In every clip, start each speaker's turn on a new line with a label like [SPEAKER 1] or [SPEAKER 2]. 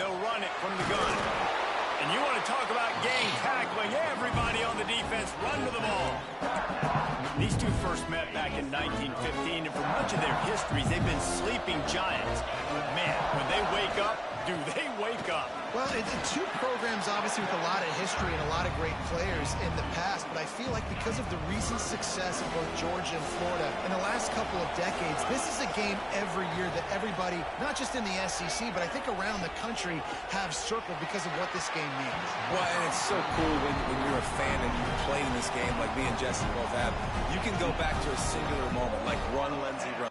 [SPEAKER 1] They'll run it from the gun. And you want to talk about gang tackling. Everybody on the defense run to the ball. These two first met back in 1915, and for much of their histories, they've been sleeping giants. Man, when they wake up, do they wake up?
[SPEAKER 2] Well, it's two programs, obviously, with a lot of history and a lot of great players in the past, but I feel like because of the recent success of both Georgia and Florida in the last couple of decades, this is a game every year that everybody, not just in the SEC, but I think around the country, have circled because of what this game means.
[SPEAKER 3] Well, and it's so cool when you're a fan and you've played in this game like me and Jesse both have. You can go back to a singular moment, like run, Lindsey, run.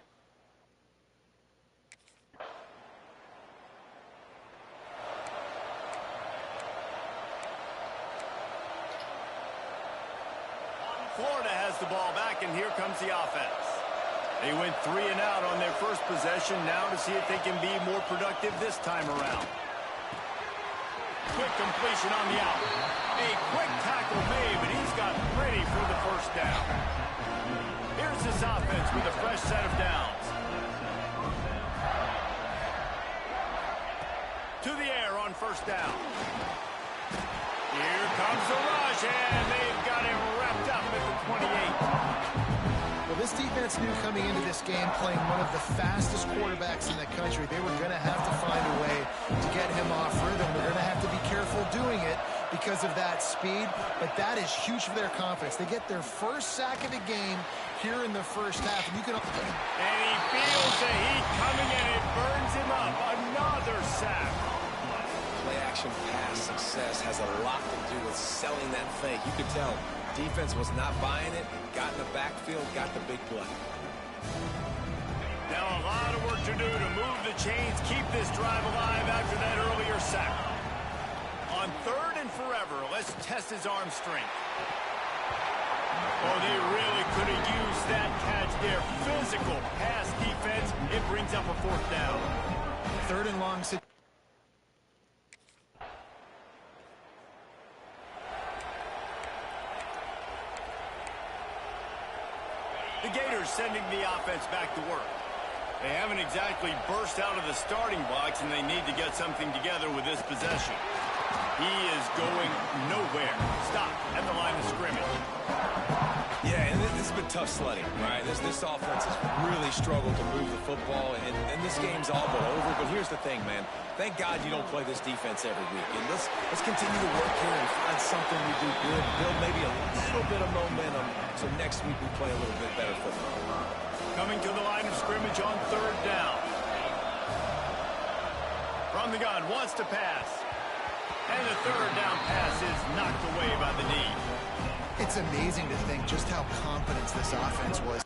[SPEAKER 1] Florida has the ball back, and here comes the offense. They went 3 and out on their first possession, now to see if they can be more productive this time around. Quick completion on the out. A quick tackle made, but he's got ready for the first down. Here's this offense with a fresh set of downs. To the air on first down. Here comes the rush, and they've got him wrapped up at the 28.
[SPEAKER 2] Well, this defense knew coming into this game, playing one of the fastest quarterbacks in the country, they were going to have to find a way to get him off rhythm. They're going to have to be careful doing it because of that speed, but that is huge for their confidence. They get their first sack of the game here in the first half. And you can.
[SPEAKER 1] And he feels the heat coming, and it burns him up. Another sack.
[SPEAKER 3] Play-action pass success has a lot to do with selling that fake. You could tell defense was not buying it, got in the backfield, got the big play.
[SPEAKER 1] Now a lot of work to do to move the chains, keep this drive alive after that earlier sack. On 3rd and forever, let's test his arm strength. Oh, they really could have used that catch there. Physical pass defense. It brings up a 4th down.
[SPEAKER 2] 3rd and long.
[SPEAKER 1] The Gators sending the offense back to work. They haven't exactly burst out of the starting blocks, and they need to get something together with this possession. He is going nowhere. Stop at the line of scrimmage.
[SPEAKER 3] Yeah, and this has been tough sledding, right? This offense has really struggled to move the football, and this game's all but over. But here's the thing, man. Thank God you don't play this defense every week. And let's continue to work here and find something we do good, build maybe a little bit of momentum, so next week we play a little bit better football.
[SPEAKER 1] Coming to the line of scrimmage on 3rd down. From the gun, wants to pass. And the 3rd down pass is knocked away by the knee.
[SPEAKER 2] It's amazing to think just how confident this offense was.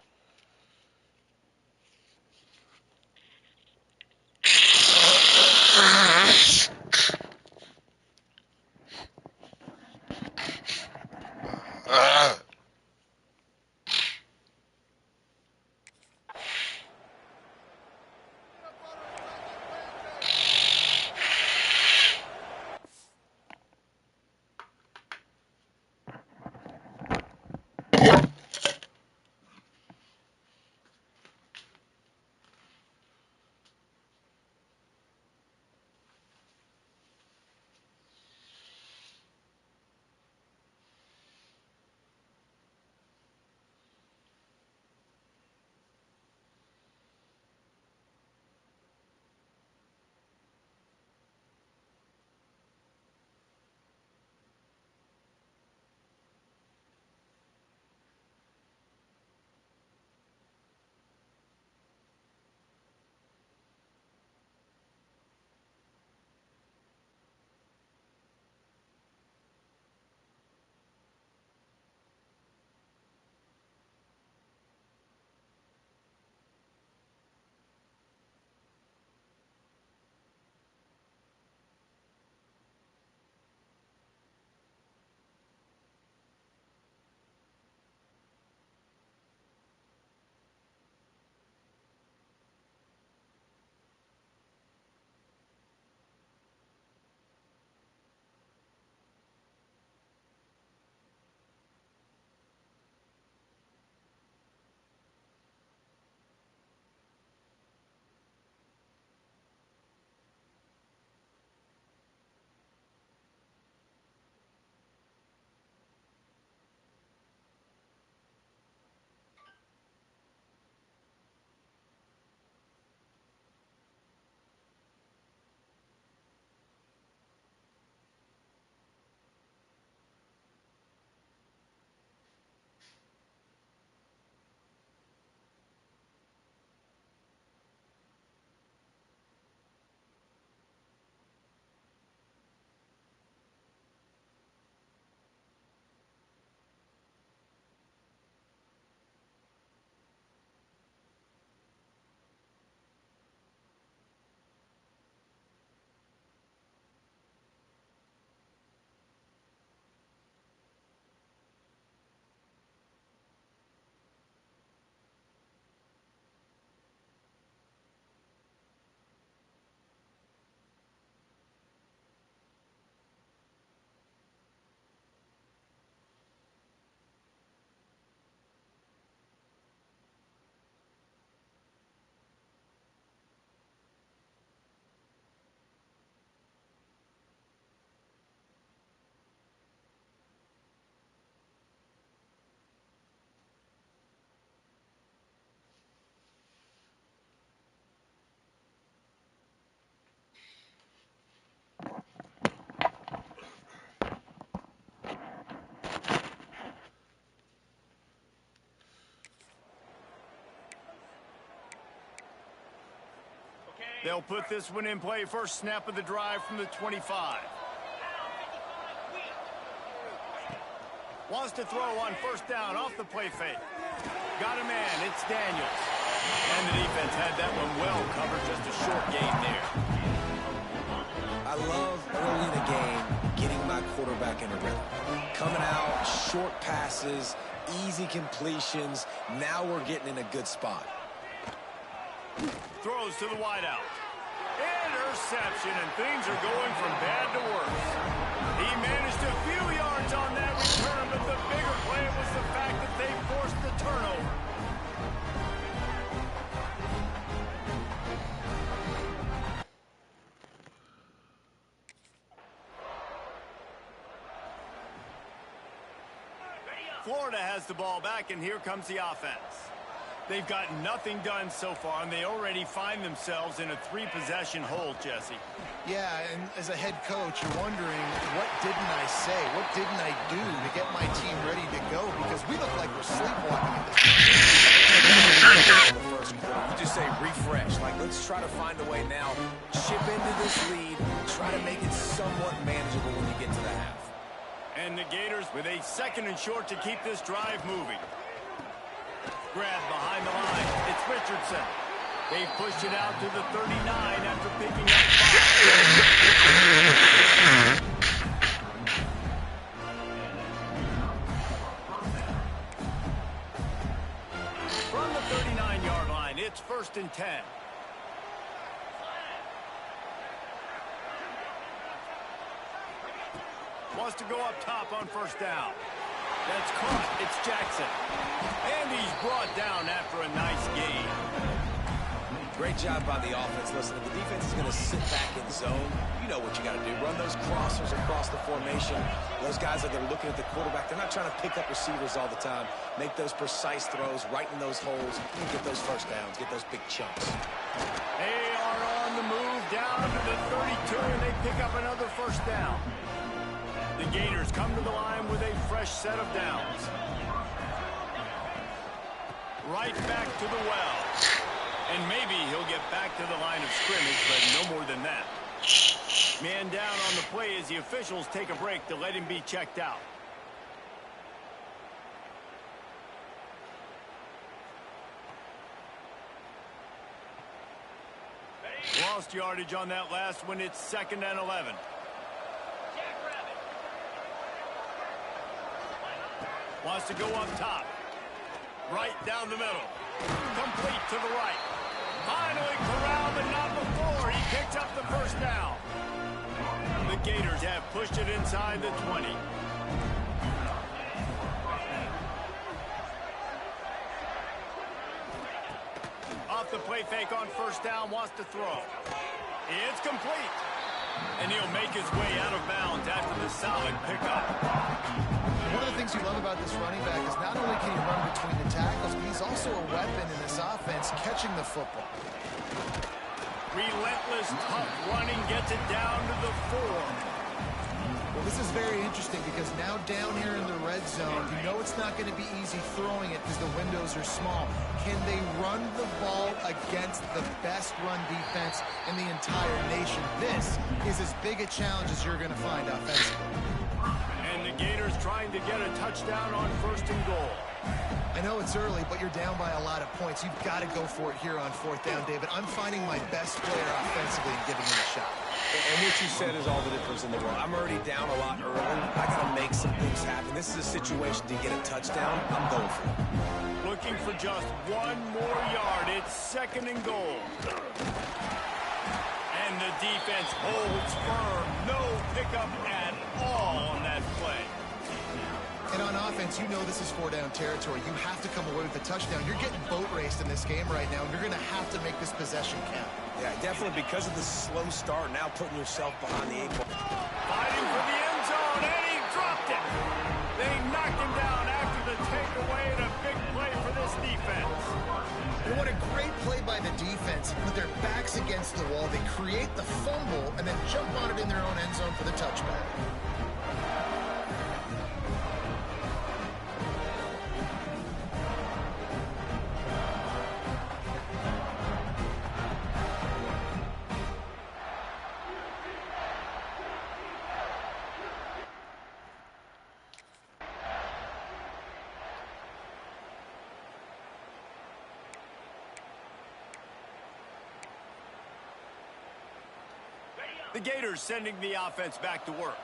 [SPEAKER 1] They'll put this one in play first snap of the drive from the 25. Wants to throw on first down off the play fake. Got a man, it's Daniels. And the defense had that one well covered, just a short gain there.
[SPEAKER 3] I love early in the game getting my quarterback in a rhythm. Coming out, short passes, easy completions. Now we're getting in a good spot.
[SPEAKER 1] Throws to the wideout. Interception, and things are going from bad to worse. He managed a few yards on that return, but the bigger play was the fact that they forced the turnover. Florida has the ball back, and here comes the offense. They've got nothing done so far, and they already find themselves in a three-possession hole, Jesse.
[SPEAKER 2] Yeah, and as a head coach, you're wondering, what didn't I say? What didn't I do to get my team ready to go? Because we look like we're sleepwalking at this point.
[SPEAKER 3] In the first quarter, you just say refresh. Like, let's try to find a way now. Chip into this lead. Try to make it somewhat manageable when you get to the half.
[SPEAKER 1] And the Gators with a 2nd and short to keep this drive moving. Grab behind the line. It's Richardson. They pushed it out to the 39 after picking up 5. From the 39-yard line, it's 1st and 10. Wants to go up top on first down. That's caught. It's Jackson. And he's brought down after a nice gain.
[SPEAKER 3] Great job by the offense. Listen, if the defense is going to sit back in zone, you know what you got to do. Run those crossers across the formation. Those guys that are looking at the quarterback, they're not trying to pick up receivers all the time. Make those precise throws right in those holes. And get those first downs. Get those big chunks.
[SPEAKER 1] They are on the move down to the 32, and they pick up another first down. The Gators come to the line with a fresh set of downs. Right back to the well. And maybe he'll get back to the line of scrimmage, but no more than that. Man down on the play as the officials take a break to let him be checked out. Lost yardage on that last one. It's 2nd and 11. Wants to go up top. Right down the middle. Complete to the right. Finally corralled, but not before. He picked up the first down. The Gators have pushed it inside the 20. Off the play fake on first down, wants to throw. It's complete. And he'll make his way out of bounds after the solid pickup.
[SPEAKER 2] One of the things you love about this running back is not only can he run between the tackles, but he's also a weapon in this offense catching the football.
[SPEAKER 1] Relentless, tough running gets it down to the 4.
[SPEAKER 2] Well, this is very interesting because now down here in the red zone, you know it's not going to be easy throwing it because the windows are small. Can they run the ball against the best run defense in the entire nation? This is as big a challenge as you're going to find offensively.
[SPEAKER 1] And the Gators trying to get a touchdown on 1st and goal.
[SPEAKER 2] I know it's early, but you're down by a lot of points. You've got to go for it here on 4th down, David. I'm finding my best player offensively and giving him a shot.
[SPEAKER 3] And what you said is all the difference in the world. I'm already down a lot early. I got to make some things happen. This is a situation to get a touchdown. I'm going for it.
[SPEAKER 1] Looking for just one more yard. It's 2nd and goal. And the defense holds firm. No pickup at all on that play.
[SPEAKER 2] And on offense, you know this is 4-down territory. You have to come away with a touchdown. You're getting boat raced in this game right now, and you're going to have to make this possession count.
[SPEAKER 3] Yeah, definitely because of the slow start, now putting yourself behind the 8 ball.
[SPEAKER 1] Fighting for the end zone, and he dropped it. They knocked him down after the takeaway, and a big play for this defense.
[SPEAKER 2] And what a great play by the defense. With their backs against the wall, they create the fumble and then jump on it in their own end zone for the touchback.
[SPEAKER 1] The Gators sending the offense back to work.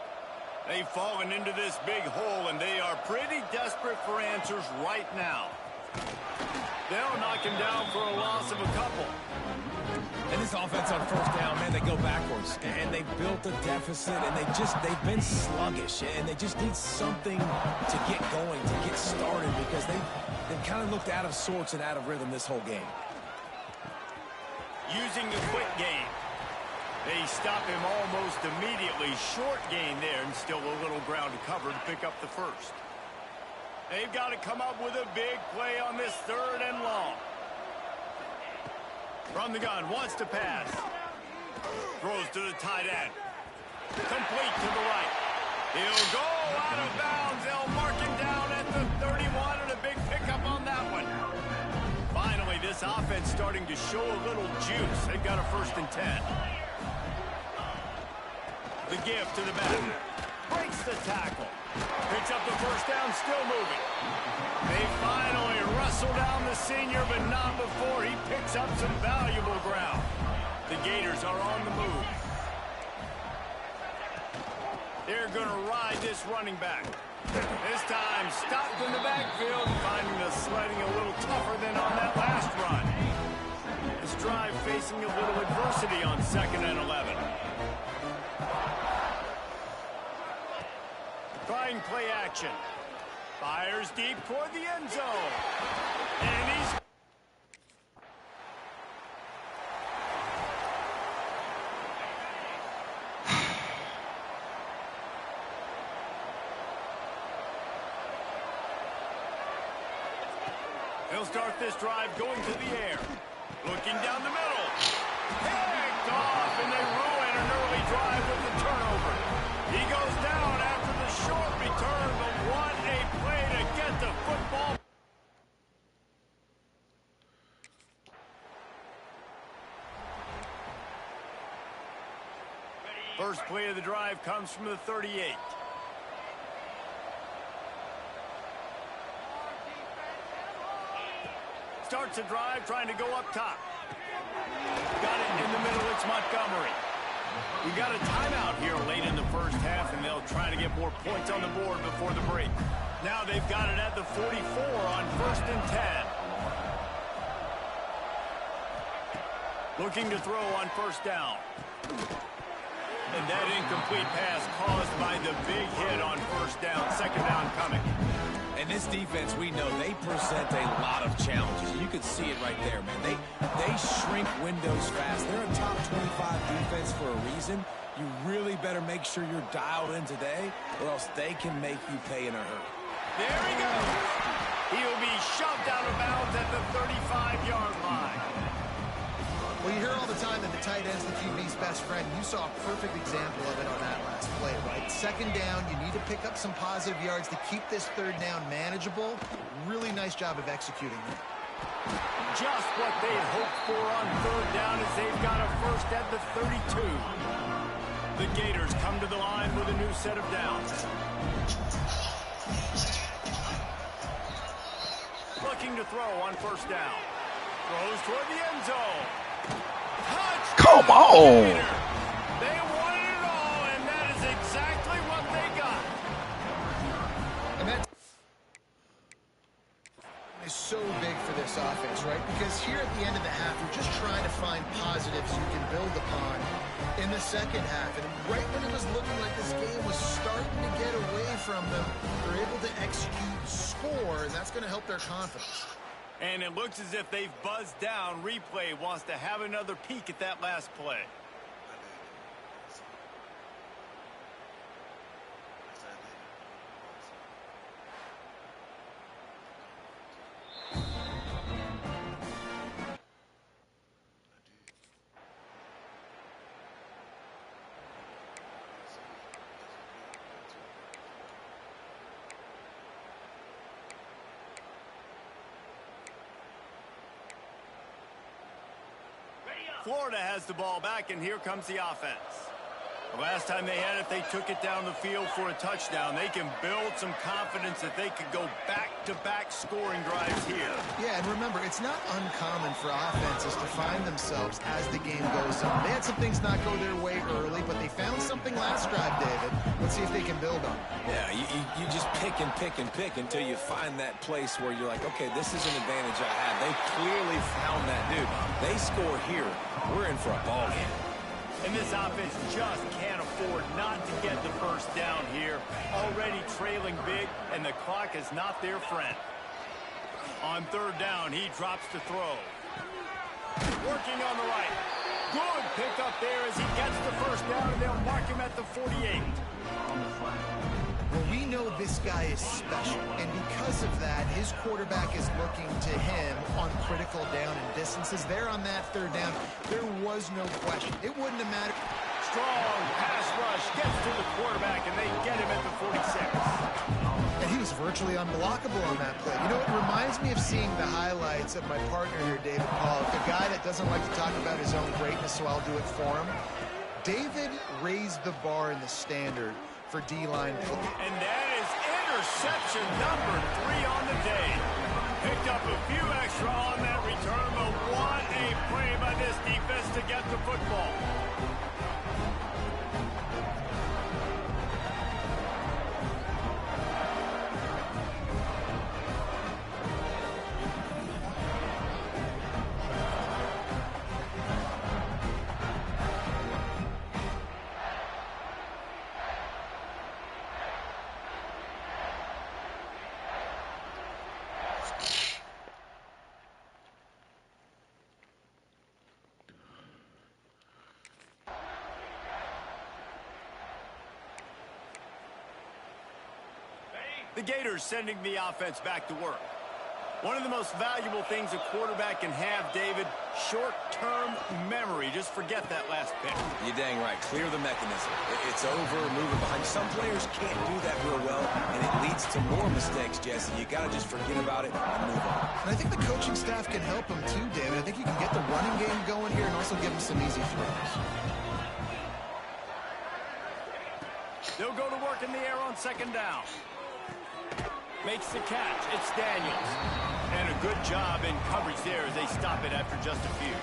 [SPEAKER 1] They've fallen into this big hole, and they are pretty desperate for answers right now. They'll knock him down for a loss of a couple.
[SPEAKER 3] And this offense on first down, man, they go backwards. And they built a deficit, and they've been sluggish. And they just need something to get going, to get started, because they've kind of looked out of sorts and out of rhythm this whole game.
[SPEAKER 1] Using the quick game. They stop him almost immediately. Short gain there, and still a little ground to cover to pick up the first. They've got to come up with a big play on this 3rd and long. From the gun, wants to pass. Throws to the tight end. Complete to the right. He'll go out of bounds. They'll mark him down at the 31, and a big pickup on that one. Finally, this offense starting to show a little juice. They've got a 1st and 10. The give to the back. Breaks the tackle. Picks up the 1st down, still moving. They finally wrestle down the senior, but not before he picks up some valuable ground. The Gators are on the move. They're going to ride this running back. This time stopped in the backfield, finding the sledding a little tougher than on that last run. This drive facing a little adversity on 2nd and 11. Trying play action. Fires deep toward the end zone. And he's... He'll start this drive going to the air. Looking down the middle. Picked off, and they ruin an early drive with the turnover. He goes down after the short return, but what a play to get the football. First play of the drive comes from the 38. Starts a drive trying to go up top. Got it in the middle, it's Montgomery. We got a timeout here late in the first half, and they'll try to get more points on the board before the break. Now they've got it at the 44 on 1st and 10. Looking to throw on 1st down. And that incomplete pass caused by the big hit on 1st down. 2nd down coming.
[SPEAKER 3] And this defense, we know, they present a lot of challenges. You can see it right there, man. They shrink windows fast. They're a top 25 defense for a reason. You really better make sure you're dialed in today, or else they can make you pay in a hurry.
[SPEAKER 1] There he goes. He'll be shoved out of bounds at the 35-yard line.
[SPEAKER 2] Well, you hear all the time that the tight end's the QB's best friend. You saw a perfect example of it on that last play, right? 2nd down, you need to pick up some positive yards to keep this 3rd down manageable. Really nice job of executing that.
[SPEAKER 1] Just what they hoped for on 3rd down as they've got a 1st at the 32. The Gators come to the line with a new set of downs. Looking to throw on 1st down. Throws toward the end zone.
[SPEAKER 4] Come on!
[SPEAKER 1] They wanted it all, and that is exactly what they got.
[SPEAKER 2] And that is so big for this offense, right? Because here at the end of the half, you're just trying to find positives you can build upon in the 2nd half. And right when it was looking like this game was starting to get away from them, they're able to execute, score, and that's going to help their confidence.
[SPEAKER 1] And it looks as if they've buzzed down. Replay wants to have another peek at that last play. Florida has the ball back, and here comes the offense. Last time they had it, they took it down the field for a touchdown. They can build some confidence that they could go back-to-back scoring drives here.
[SPEAKER 2] Yeah, and remember, it's not uncommon for offenses to find themselves as the game goes on. They had some things not go their way early, but they found something last drive, David. Let's see if they can build on it.
[SPEAKER 3] Yeah, you just pick and pick and pick until you find that place where you're like, okay, this is an advantage I have. They clearly found that, dude. They score here. We're in for a ball game.
[SPEAKER 1] And this offense just can't afford not to get the first down here. Already trailing big, and the clock is not their friend. On third down, he drops to throw. Working on the right. Good pickup there as he gets the first down, and they'll mark him at the 48.
[SPEAKER 2] Well, we know this guy is special, and because of that, his quarterback is looking to him on critical down and distances. There on that third down, there was no question. It wouldn't have mattered.
[SPEAKER 1] Strong pass rush gets to the quarterback, and they get him at the 46.
[SPEAKER 2] And he was virtually unblockable on that play. You know, it reminds me of seeing the highlights of my partner here, David Pollock, a guy that doesn't like to talk about his own greatness, so I'll do it for him. David raised the bar in the standard for D-line play.
[SPEAKER 1] And that is interception number 3 on the day. Picked up a few extra on that return, but what a play by this defense to get the football. The Gators sending the offense back to work. One of the most valuable things a quarterback can have, David, short-term memory. Just forget that last pick.
[SPEAKER 3] You're dang right. Clear the mechanism. It's over, moving behind. Some players can't do that real well, and it leads to more mistakes, Jesse. You got to just forget about it and move on.
[SPEAKER 2] And I think the coaching staff can help him too, David. I think you can get the running game going here and also give him some easy throws.
[SPEAKER 1] They'll go to work in the air on second down. Makes the catch. It's Daniels. And a good job in coverage there as they stop it after just a few.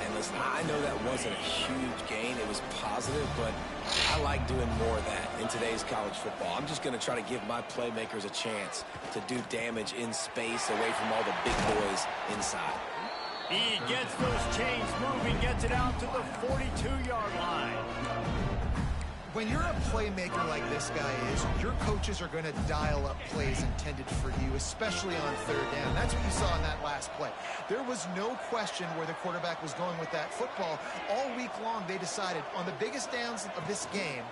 [SPEAKER 3] And listen, I know that wasn't a huge gain. It was positive, but I like doing more of that in today's college football. I'm just going to try to give my playmakers a chance to do damage in space away from all the big boys inside.
[SPEAKER 1] He gets those chains moving, gets it out to the 42-yard line.
[SPEAKER 2] When you're a playmaker like this guy is, your coaches are going to dial up plays intended for you, especially on third down. That's what you saw in that last play. There was no question where the quarterback was going with that football. All week long, they decided on the biggest downs of this game,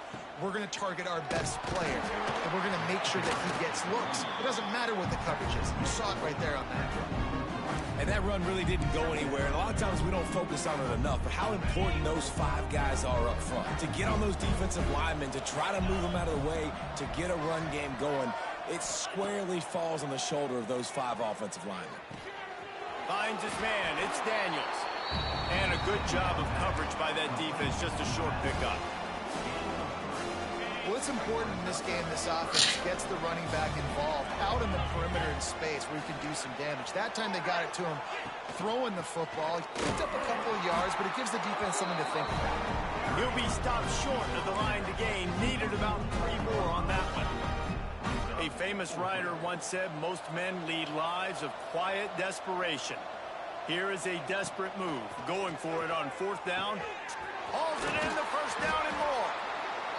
[SPEAKER 2] we're going to target our best player, and we're going to make sure that he gets looks. It doesn't matter what the coverage is. You saw it right there on that run.
[SPEAKER 3] And that run really didn't go anywhere. And a lot of times we don't focus on it enough. But how important those 5 guys are up front. To get on those defensive linemen, to try to move them out of the way, to get a run game going, it squarely falls on the shoulder of those 5 offensive linemen.
[SPEAKER 1] Finds his man. It's Daniels. And a good job of coverage by that defense. Just a short pickup.
[SPEAKER 2] Well, it's important in this game, this offense gets the running back involved out in the perimeter in space where he can do some damage. That time they got it to him throwing the football. He picked up a couple of yards, but it gives the defense something to think about.
[SPEAKER 1] He'll be stopped short of the line to gain. Needed about 3 more on that one. A famous writer once said, most men lead lives of quiet desperation. Here is a desperate move. Going for it on fourth down. Hauls it in, the first down and more.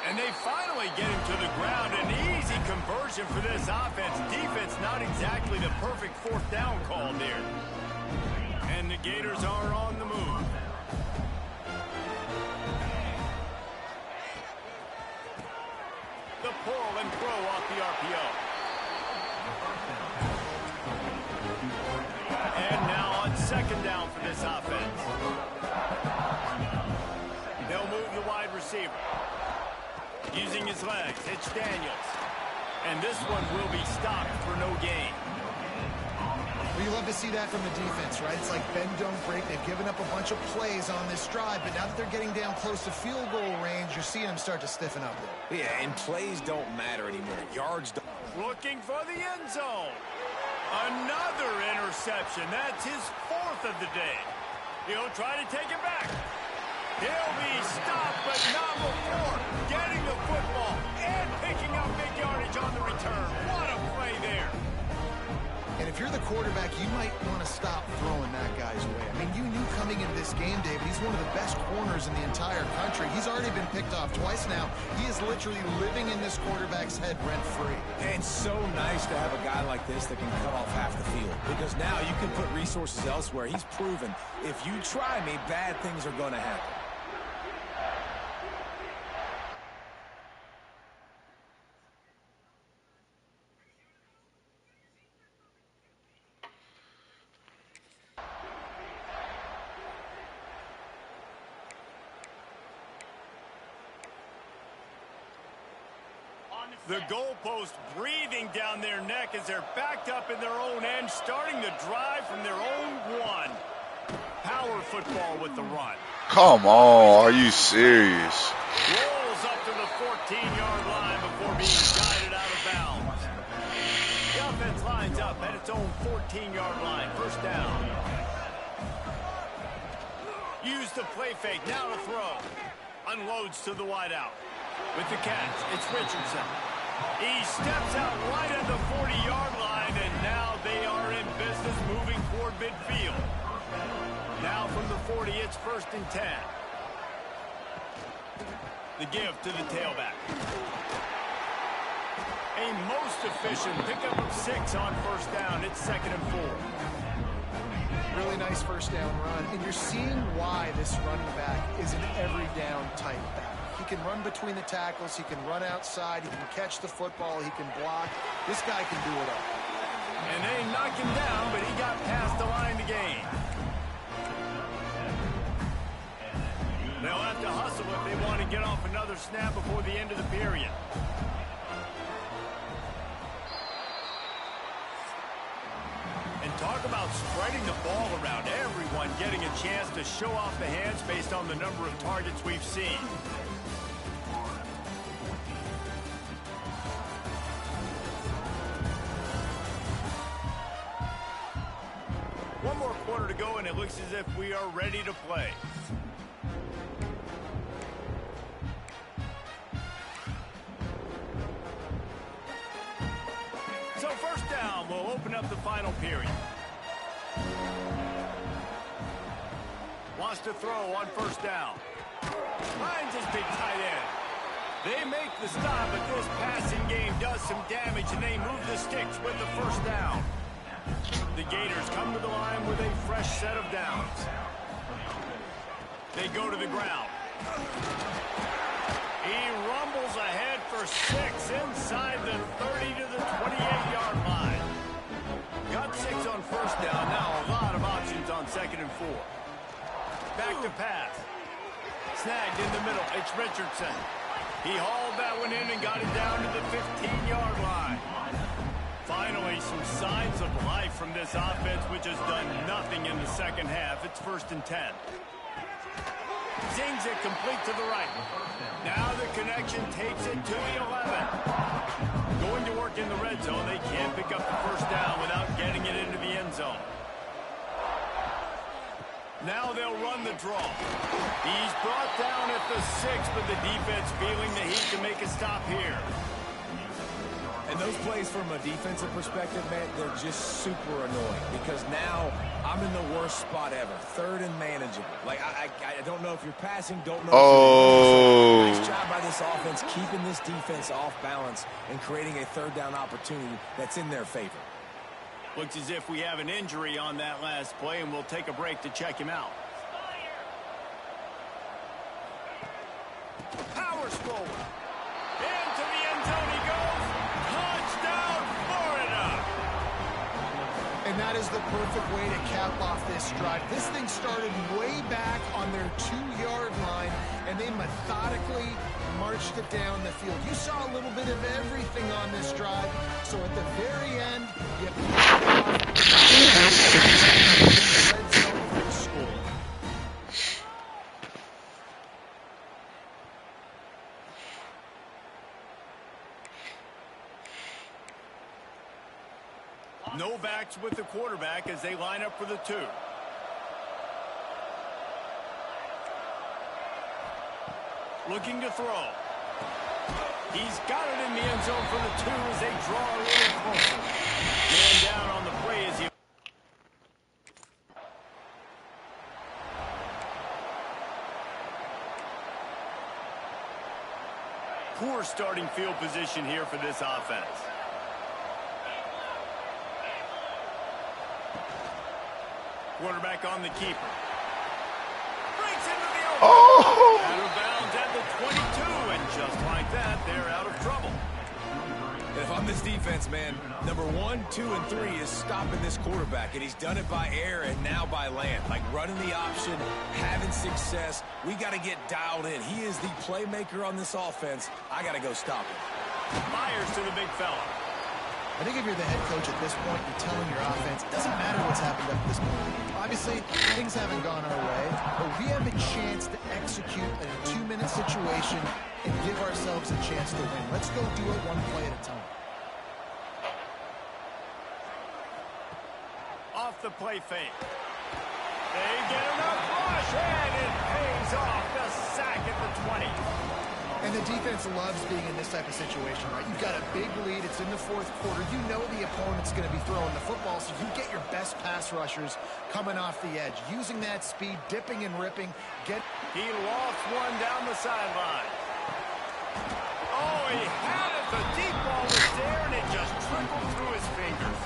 [SPEAKER 1] And they finally get him to the ground. An easy conversion for this offense. Defense not exactly the perfect fourth down call there. And the Gators are on the move. The pull and throw off the RPO. And now on second down for this offense. They'll move the wide receiver. Using his legs, it's Daniels. And this one will be stopped for no gain.
[SPEAKER 2] Well, you love to see that from the defense, right? It's like bend, don't break. They've given up a bunch of plays on this drive, but now that they're getting down close to field goal range, you're seeing them start to stiffen up there.
[SPEAKER 3] Yeah, and plays don't matter anymore. Yards don't.
[SPEAKER 1] Looking for the end zone. Another interception. That's his 4th of the day. He'll try to take it back. He'll be stopped, but not before getting the football and picking up big yardage on the return. What a play there.
[SPEAKER 2] And if you're the quarterback, you might want to stop throwing that guy's way. I mean, you knew coming into this game, David, he's one of the best corners in the entire country. He's already been picked off twice now. He is literally living in this quarterback's head rent-free.
[SPEAKER 3] And so nice to have a guy like this that can cut off half the field. Because now you can put resources elsewhere. He's proven, if you try me, bad things are going to happen.
[SPEAKER 1] The goalpost breathing down their neck as they're backed up in their own end, starting the drive from their own 1. Power football with the run.
[SPEAKER 4] Come on, are you serious?
[SPEAKER 1] Rolls up to the 14-yard line before being guided out of bounds. The offense lines up at its own 14-yard line. First down. Use the play fake. Now to throw. Unloads to the wideout. With the catch, it's Richardson. He steps out right at the 40-yard line, and now they are in business moving toward midfield. Now from the 40, it's 1st and 10. The give to the tailback. A most efficient pickup of 6 on first down. It's 2nd and 4.
[SPEAKER 2] Really nice first down run, and you're seeing why this running back is an every down type back. He can run between the tackles, he can run outside, he can catch the football, he can block. This guy can do it all.
[SPEAKER 1] And they knocked him down, but he got past the line to gain. They'll have to hustle if they want to get off another snap before the end of the period. And talk about spreading the ball around, everyone getting a chance to show off the hands based on the number of targets we've seen. One more quarter to go, and it looks as if we are ready to play. So first down, we'll open up the final period. Wants to throw on first down. Finds his big tight end. They make the stop, but this passing game does some damage, and they move the sticks with the first down. The Gators come to the line with a fresh set of downs. They go to the ground. He rumbles ahead for 6 inside the 30 to the 28-yard line. Got 6 on first down. Now a lot of options on 2nd and 4. Back to pass. Snagged in the middle. It's Richardson. He hauled that one in and got it down to the 15-yard line. Finally, some signs of life from this offense, which has done nothing in the second half. It's 1st and 10. Zings it complete to the right. Now the connection takes it to the 11. Going to work in the red zone. They can't pick up the first down without getting it into the end zone. Now they'll run the draw. He's brought down at the 6, but the defense feeling the heat to make a stop here.
[SPEAKER 3] And those plays from a defensive perspective, man, they're just super annoying because now I'm in the worst spot ever. 3rd and manageable. Like, I don't know if you're passing, don't know if you're nice job by this offense keeping this defense off balance and creating a 3rd down opportunity that's in their favor.
[SPEAKER 1] Looks as if we have an injury on that last play, and we'll take a break to check him out. Powers forward. Into the end zone he goes. Touchdown, Florida!
[SPEAKER 2] And that is the perfect way to cap off this drive. This thing started way back on their 2-yard line, and and they methodically marched it down the field. You saw a little bit of everything on this drive, so at the very end, you picked off the red zone for the score.
[SPEAKER 1] No backs with the quarterback as they line up for the 2. Looking to throw. He's got it in the end zone for the 2 as they draw a little closer. Man down on the play as he... Poor starting field position here for this offense. Quarterback on the keeper. Breaks into the open.
[SPEAKER 4] Oh!
[SPEAKER 1] Out of bounds at the 22, and just like that, they're out of trouble.
[SPEAKER 3] And if I'm this defense, man, number 1, 2, and 3 is stopping this quarterback, and he's done it by air and now by land. Like running the option, having success. We got to get dialed in. He is the playmaker on this offense. I got to go stop him.
[SPEAKER 1] Fires to the big fella.
[SPEAKER 2] I think if you're the head coach at this point, you're telling your offense, it doesn't matter what's happened up to this point. Obviously, things haven't gone our way, but we have a chance to execute in a 2-minute situation and give ourselves a chance to win. Let's go do it one play at a time.
[SPEAKER 1] Off the play fake. They get enough rush, and it pays off. The sack at the 20.
[SPEAKER 2] And the defense loves being in this type of situation, right? You've got a big lead. It's in the 4th quarter. You know the opponent's going to be throwing the football, so you get your best pass rushers coming off the edge, using that speed, dipping and ripping.
[SPEAKER 1] He lost one down the sideline. Oh, he had it. The deep ball was there, and it just trickled through his fingers.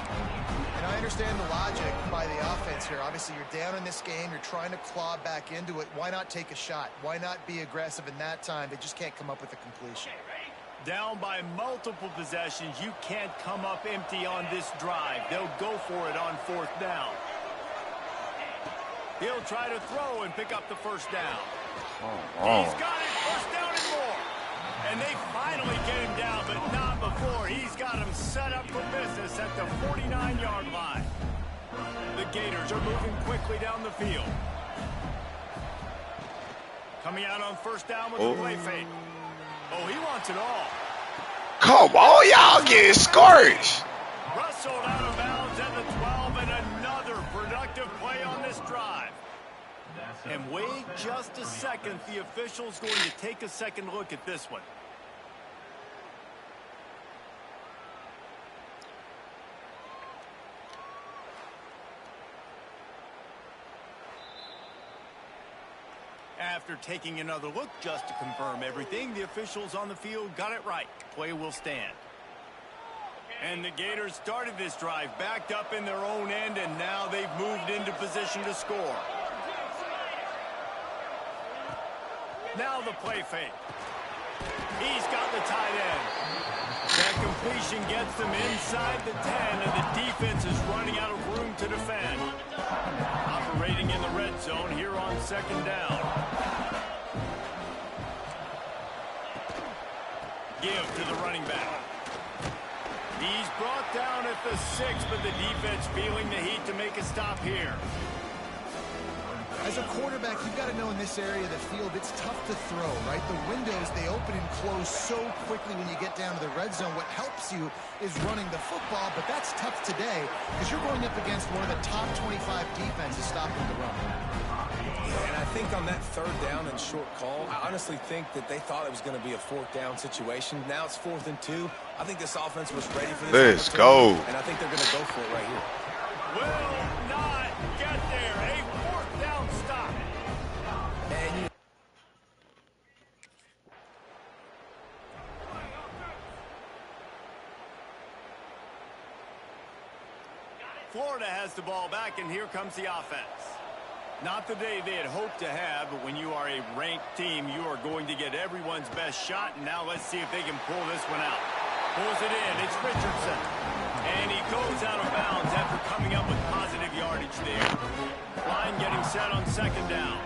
[SPEAKER 2] And I understand the logic by the offense here. Obviously, you're down in this game. You're trying to claw back into it. Why not take a shot? Why not be aggressive in that time? They just can't come up with a completion.
[SPEAKER 1] Down by multiple possessions. You can't come up empty on this drive. They'll go for it on 4th down. He'll try to throw and pick up the first down.
[SPEAKER 4] Oh.
[SPEAKER 1] He's got it. First down and more. And they finally get him down, but not before. He's got him set up for business at the 49-yard line. The Gators are moving quickly down the field. Coming out on first down with the play fake. Oh, he wants it all.
[SPEAKER 4] Come on, y'all get scorched.
[SPEAKER 1] Rustled out of bounds at the 12, and another productive play on this drive. And wait just a second. The official's going to take a second look at this one. After taking another look just to confirm everything, the officials on the field got it right. Play will stand. And the Gators started this drive backed up in their own end, and now they've moved into position to score. Now the play fake. He's got the tight end. That completion gets them inside the 10, and the defense is running out of room to defend. Operating in the red zone here on 2nd down. Give to the running back. He's brought down at the 6, but the defense feeling the heat to make a stop here.
[SPEAKER 2] As a quarterback, you've got to know in this area of the field, it's tough to throw, right? The windows, they open and close so quickly when you get down to the red zone. What helps you is running the football, but that's tough today because you're going up against one of the top 25 defenses stopping the run.
[SPEAKER 3] And I think on that 3rd down and short call, I honestly think that they thought it was going to be a 4th down situation. Now it's 4th and 2. I think this offense was ready for this.
[SPEAKER 4] Let's go.
[SPEAKER 3] And I think they're going to go for it right here.
[SPEAKER 1] Will not get there. A 4th down stop.
[SPEAKER 3] And
[SPEAKER 1] Florida has the ball back, and here comes the offense. Not the day they had hoped to have, but when you are a ranked team, you are going to get everyone's best shot. And now let's see if they can pull this one out. Pulls it in. It's Richardson. And he goes out of bounds after coming up with positive yardage there. Line getting set on 2nd down.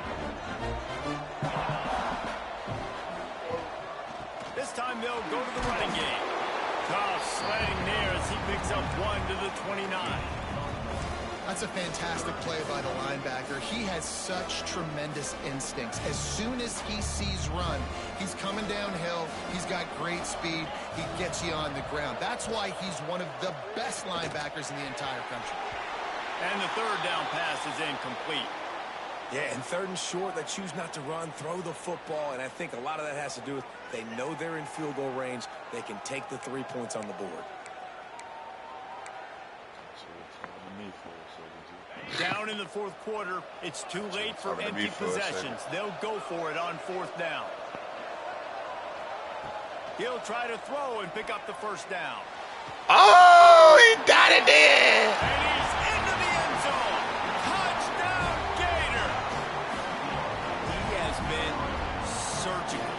[SPEAKER 1] Tough sledding there as he picks up 1 to the 29.
[SPEAKER 2] That's a fantastic play by the linebacker. He has such tremendous instincts. As soon as he sees run, he's coming downhill. He's got great speed. He gets you on the ground. That's why he's one of the best linebackers in the entire country.
[SPEAKER 1] And the third down pass is incomplete.
[SPEAKER 3] Yeah, and 3rd and short, they choose not to run, throw the football, and I think a lot of that has to do with they know they're in field goal range. They can take the 3 points on the board.
[SPEAKER 1] Down in the 4th quarter, it's too late for empty possessions. They'll go for it on 4th down. He'll try to throw and pick up the 1st down.
[SPEAKER 4] Oh, he got it there.
[SPEAKER 1] And he's into the end zone. Touchdown, Gator. He has been surgical.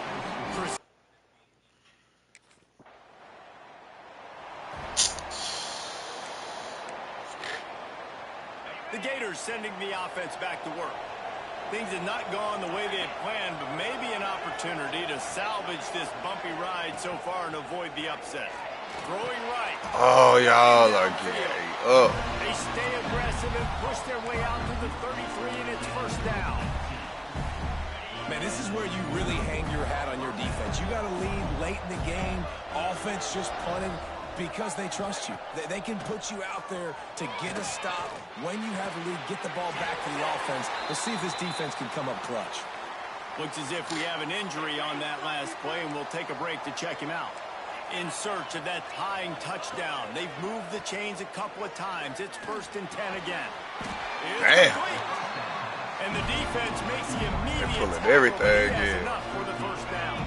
[SPEAKER 1] The Gators sending the offense back to work. Things have not gone the way they had planned, but maybe an opportunity to salvage this bumpy ride so far and avoid the upset. Throwing right.
[SPEAKER 4] Oh, y'all are getting up.
[SPEAKER 1] They stay aggressive and push their way out to the 33, and it's 1st down.
[SPEAKER 3] Man, this is where you really hang your hat on your defense. You got to lead late in the game. Offense just punting because they trust you. They can put you out there to get a stop. When you have a lead, get the ball back to the offense. We'll see if this defense can come up clutch.
[SPEAKER 1] Looks as if we have an injury on that last play, and we'll take a break to check him out. In search of that tying touchdown. They've moved the chains a couple of times. It's 1st and 10 again.
[SPEAKER 4] Damn.
[SPEAKER 1] And the defense makes the immediate
[SPEAKER 4] They're pulling
[SPEAKER 1] tackle,
[SPEAKER 4] everything
[SPEAKER 1] but he has
[SPEAKER 4] in.
[SPEAKER 1] enough for the 1st down.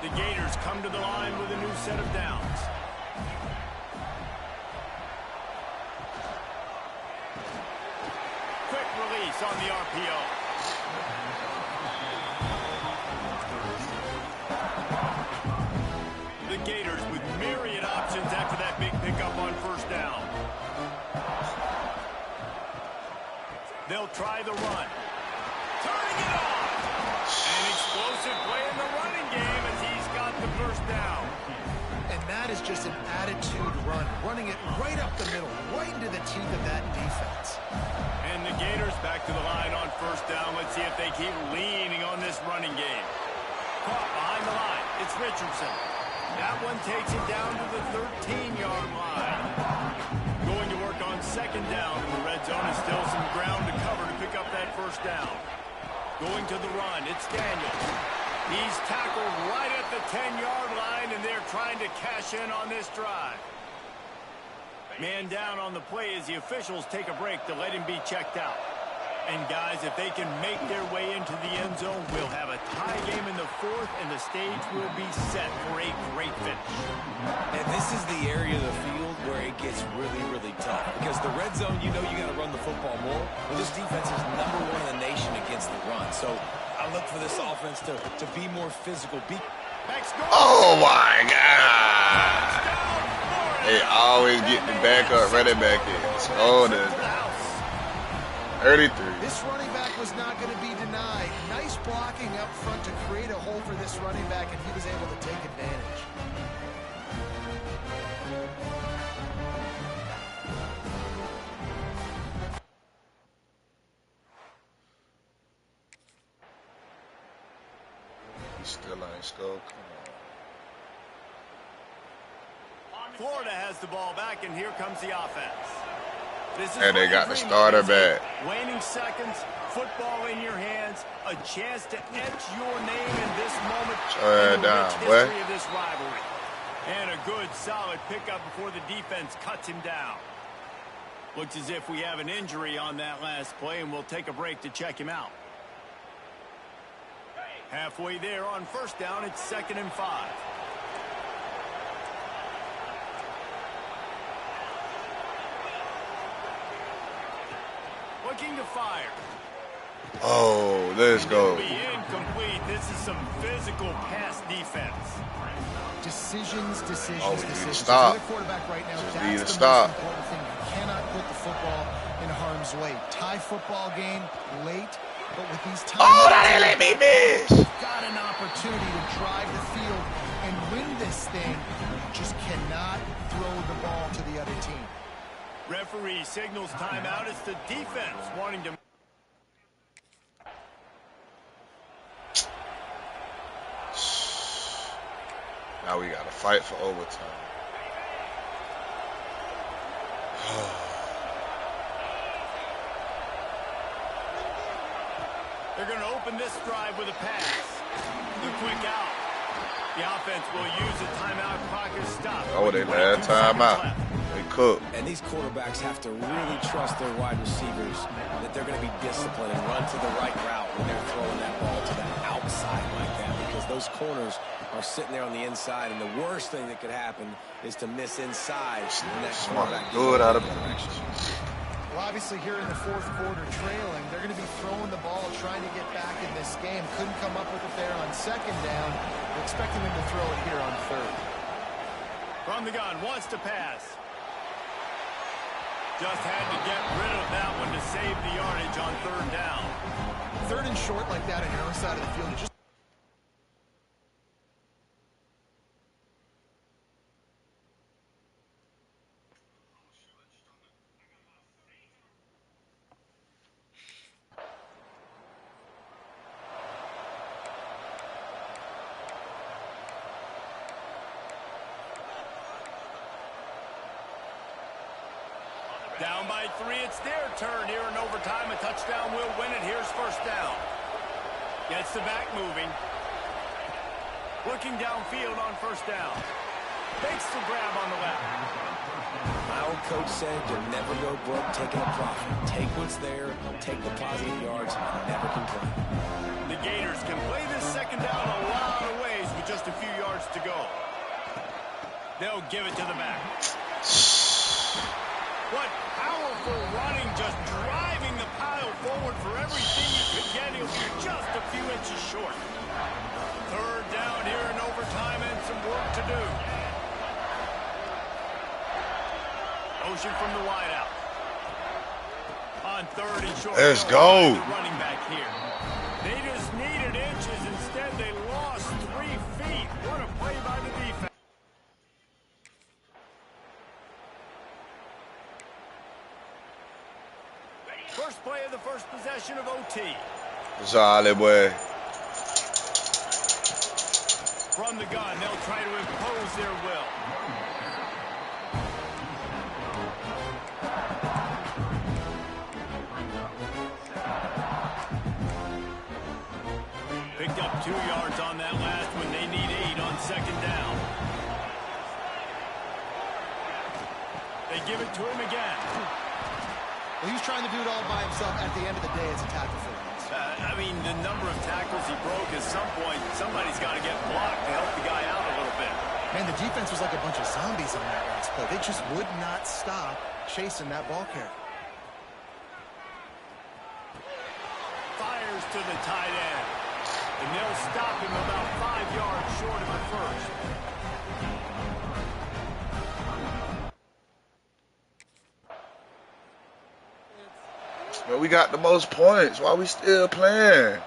[SPEAKER 1] The Gators come to the line with a new set of downs. Quick release on the RPO. The Gators with myriad options after that big pickup on 1st down. They'll try the run. Turning it on. An explosive play in the running game as he's got the 1st down.
[SPEAKER 2] And that is just an attitude run, running it right up the middle, right into the teeth of that defense.
[SPEAKER 1] And the Gators back to the line on 1st down. Let's see if they keep leaning on this running game. Caught behind the line. It's Richardson. That one takes it down to the 13-yard line. Going to work on 2nd down in the red zone, and still some ground to cover to pick up that 1st down. Going to the run, it's Daniels. He's tackled right at the 10-yard line, and they're trying to cash in on this drive. Man down on the play as the officials take a break to let him be checked out. And guys, if they can make their way into the end zone, we'll have a tie game in the 4th, and the stage will be set for a great finish.
[SPEAKER 3] And this is the area of the field where it gets really, really tough. Because the red zone, you know you got to run the football more. Well, this defense is #1 in the nation against the run. So I look for this offense to be more physical.
[SPEAKER 4] Oh, my God. They always get the backup running back in. Oh, the 33.
[SPEAKER 2] This running back was not going to be denied. Nice blocking up front to create a hole for this running back, and he was able to take advantage.
[SPEAKER 4] He still ain't scored.
[SPEAKER 1] Florida has the ball back, and here comes the offense.
[SPEAKER 4] And they got the starter back.
[SPEAKER 1] Waning seconds, football in your hands, a chance to etch your name in this moment in the rich history of this rivalry. And a good, solid pickup before the defense cuts him down. Looks as if we have an injury on that last play, and we'll take a break to check him out. Halfway there on 1st down, it's 2nd and 5. Looking to fire.
[SPEAKER 4] Oh, let's go.
[SPEAKER 1] It'll be incomplete. This is some physical pass defense.
[SPEAKER 2] Decisions.
[SPEAKER 4] Oh, we need to stop.
[SPEAKER 2] Quarterback right now,
[SPEAKER 4] Just
[SPEAKER 2] that's
[SPEAKER 4] need to
[SPEAKER 2] the
[SPEAKER 4] stop.
[SPEAKER 2] most important thing. You cannot put the football in harm's way. Tie football game late, but with these times,
[SPEAKER 4] Oh, that ain't let me miss.
[SPEAKER 2] got an opportunity to drive the field and win this thing. You just can't. throw the ball to the other team.
[SPEAKER 1] Referee signals timeout. It's the defense wanting to.
[SPEAKER 4] Now we got to fight for overtime.
[SPEAKER 1] They're going to open this drive with a pass. The quick out. The offense will use a timeout clock as stop.
[SPEAKER 4] Oh, they had timeout. They cook.
[SPEAKER 3] And these quarterbacks have to really trust their wide receivers that they're going to be disciplined and run to the right route when they're throwing that ball to the outside like that, because those corners are sitting there on the inside, and the worst thing that could happen is to miss inside. And that quarterback
[SPEAKER 4] good out of
[SPEAKER 3] direction.
[SPEAKER 2] Well, obviously here in the fourth quarter trailing, they're going to be throwing the ball, trying to get back in this game. Couldn't come up with it there on second down. They're expecting them to throw it here on third.
[SPEAKER 1] From the gun, wants to pass. Just had to get rid of that one to save the yardage on third down.
[SPEAKER 2] Third and short like that on your own side of the field, you just
[SPEAKER 1] Down by 3, it's their turn here in overtime. A touchdown will win it. Here's first down. Gets the back moving. Looking downfield on first down. Makes the grab on the left.
[SPEAKER 3] My old coach said you'll never go broke taking a profit. Take what's there, take the positive yards, and never complain.
[SPEAKER 1] The Gators can play this second down a lot of ways with just a few yards to go. They'll give it to the back. What powerful running, just driving the pile forward for everything you could get. He'll be just a few inches short. Third down here in overtime and some work to do. Motion from the wideout. On third and short.
[SPEAKER 4] Let's go.
[SPEAKER 1] Running back here. They just needed inches. Instead, they lost 3 feet. What a play by the defense. First play of the first possession of OT.
[SPEAKER 4] Solid, boy.
[SPEAKER 1] From the gun, they'll try to impose their will. Picked up 2 yards on that last one. They need 8 on second down. They give it to him again.
[SPEAKER 2] Well, he's trying to do it all by himself. At the end of the day, it's a tackle for him.
[SPEAKER 1] I mean, the number of tackles he broke, at some point, somebody's got to get blocked to help the guy out a little bit.
[SPEAKER 2] Man, the defense was like a bunch of zombies on that last play. They just would not stop chasing that ball carrier.
[SPEAKER 1] Fires to the tight end. And they'll stop him about 5 yards short of the first.
[SPEAKER 4] But we got the most points. Why we still playing?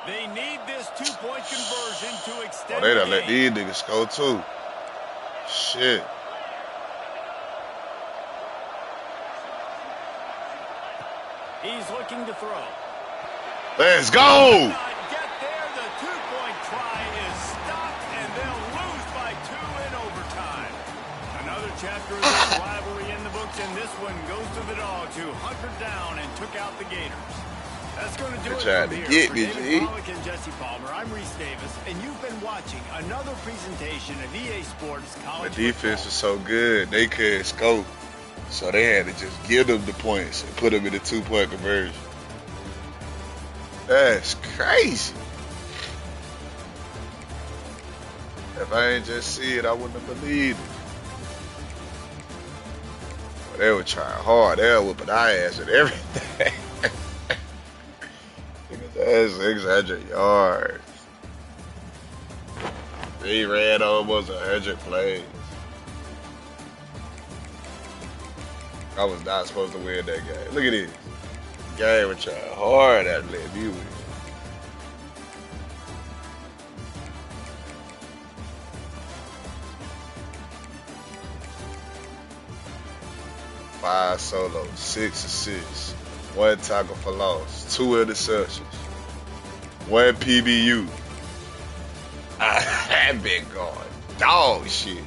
[SPEAKER 1] They need this 2-point conversion to extend.
[SPEAKER 4] Oh, they done let these niggas score too. Shit.
[SPEAKER 1] He's looking to throw.
[SPEAKER 4] Let's go.
[SPEAKER 1] Not get there. The 2-point try is stopped, and they'll lose by 2 in overtime. Another chapter of this rivalry in the books, and this one goes to the Dogs, who hunkered down and took out the Gators. That's going to do it
[SPEAKER 4] Tried
[SPEAKER 1] from
[SPEAKER 4] to
[SPEAKER 1] here.
[SPEAKER 4] get me,
[SPEAKER 1] For
[SPEAKER 4] G.
[SPEAKER 1] David Pollack and Jesse Palmer, I'm Reese Davis, and you've been watching another presentation of EA Sports College
[SPEAKER 4] The defense was so good, they couldn't score. So they had to just give them the points and put them in the 2-point conversion. That's crazy. If I ain't just see it, I wouldn't have believed it. But they were trying hard. They were whooping our ass and everything. That's 600 yards. They ran almost 100 plays. I was not supposed to win that game. Look at this. Game was trying hard at letting me win. 5 solos, 6 assists, 1 tackle for loss, 2 interceptions, 1 PBU. That been going dog shit.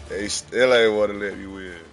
[SPEAKER 4] They still ain't want to let me win.